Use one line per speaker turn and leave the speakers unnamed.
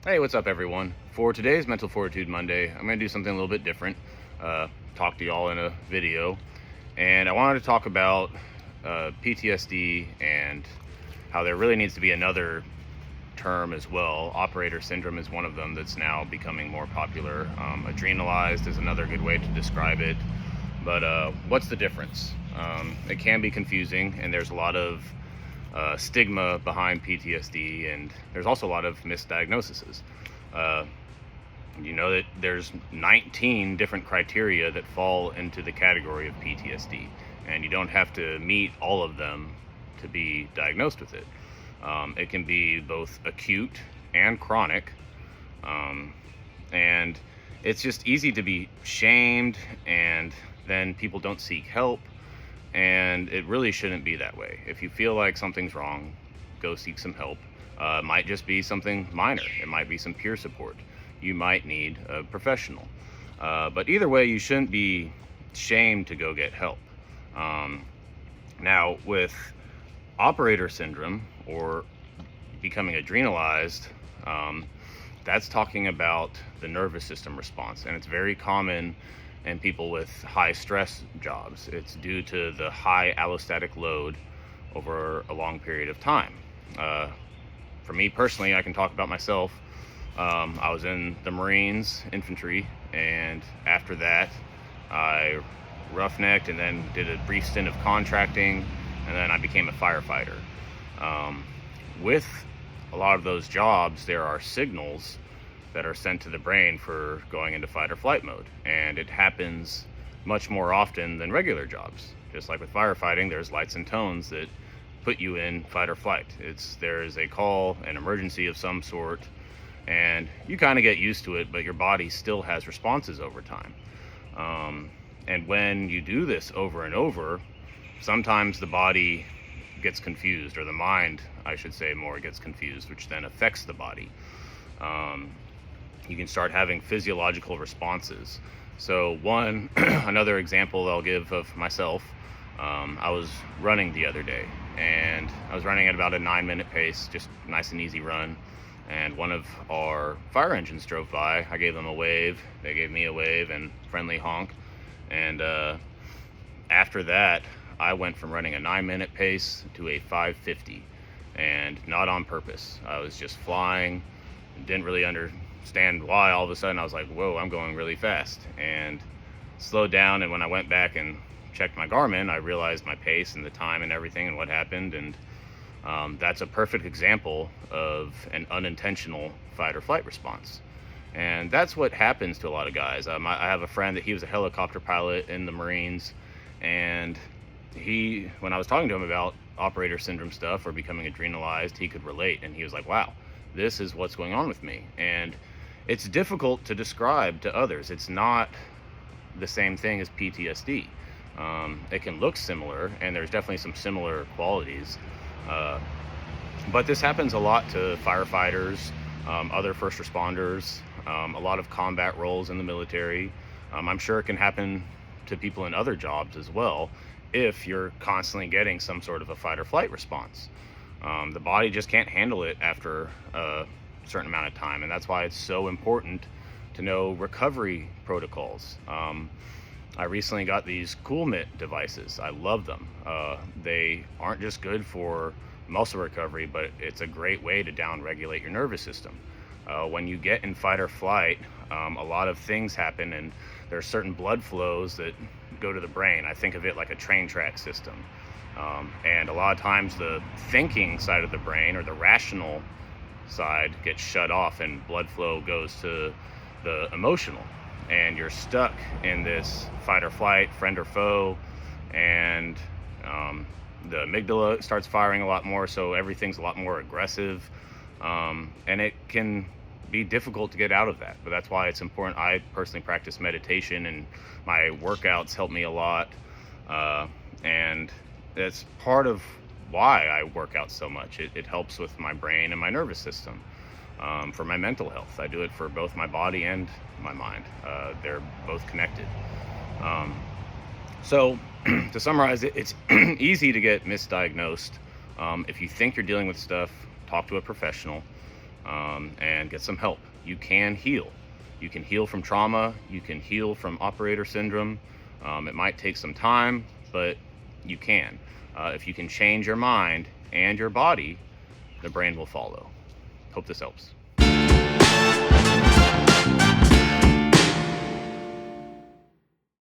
Hey, what's up, everyone? For today's Mental Fortitude Monday, I'm going to do something a little bit different. Talk to y'all in a video, and I wanted to talk about PTSD and how there really needs to be another term as well. Operator syndrome is one of them that's now becoming more popular. Adrenalized is another good way to describe it. But what's the difference? It can be confusing, and there's a lot of stigma behind PTSD, and there's also a lot of misdiagnoses. Uh, you know that there's 19 different criteria that fall into the category of PTSD, and you don't have to meet all of them to be diagnosed with it. It can be both acute and chronic, and it's just easy to be shamed, and then people don't seek help. And it really shouldn't be that way. If you feel like something's wrong, go seek some help. It might just be something minor. It might be some peer support. You might need a professional. But either way, you shouldn't be shamed to go get help. Now, with operator syndrome or becoming adrenalized, that's talking about the nervous system response. And it's very common and people with high stress jobs. It's due to the high allostatic load over a long period of time. For me personally, I can talk about myself. I was in the Marines infantry, and after that I roughnecked and then did a brief stint of contracting, and then I became a firefighter. With a lot of those jobs, there are signals that are sent to the brain for going into fight or flight mode, and it happens much more often than regular jobs. Just like with firefighting, there's lights and tones that put you in fight or flight. There's a call, an emergency of some sort, and you kind of get used to it, but your body still has responses over time. And when you do this over and over, sometimes the body gets confused, or the mind, I should say more, gets confused, which then affects the body. You can start having physiological responses. So another example I'll give of myself, I was running the other day, and I was running at about a 9-minute pace, just nice and easy run. And one of our fire engines drove by. I gave them a wave, they gave me a wave and friendly honk. And after that, I went from running a 9-minute pace to a 5:50, and not on purpose. I was just flying, didn't really understand why. All of a sudden I was like, whoa, I'm going really fast, and slowed down. And when I went back and checked my Garmin, I realized my pace and the time and everything and what happened. And that's a perfect example of an unintentional fight or flight response. And that's what happens to a lot of guys. I have a friend that he was a helicopter pilot in the Marines, and when I was talking to him about operator syndrome stuff or becoming adrenalized, he could relate, and he was like, wow, this is what's going on with me. And it's difficult to describe to others. It's not the same thing as PTSD. It can look similar, and there's definitely some similar qualities. But this happens a lot to firefighters, other first responders, a lot of combat roles in the military. I'm sure it can happen to people in other jobs as well if you're constantly getting some sort of a fight or flight response. The body just can't handle it after a certain amount of time, and that's why it's so important to know recovery protocols. I recently got these Cool Mitt devices. I love them. They aren't just good for muscle recovery, but it's a great way to down-regulate your nervous system. When you get in fight or flight, a lot of things happen, and there are certain blood flows that go to the brain. I think of it like a train track system. And a lot of times the thinking side of the brain, or the rational side, gets shut off, and blood flow goes to the emotional. And you're stuck in this fight or flight, friend or foe, and the amygdala starts firing a lot more, so everything's a lot more aggressive. And it can be difficult to get out of that, but that's why it's important. I personally practice meditation, and my workouts help me a lot, and that's part of why I work out so much. It helps with my brain and my nervous system. For my mental health, I do it for both my body and my mind. They're both connected. So to summarize it, it's easy to get misdiagnosed. If you think you're dealing with stuff, talk to a professional. and get some help. You can heal. You can heal from trauma. You can heal from operator syndrome. It might take some time, but you can. If you can change your mind and your body, the brain will follow. Hope this helps.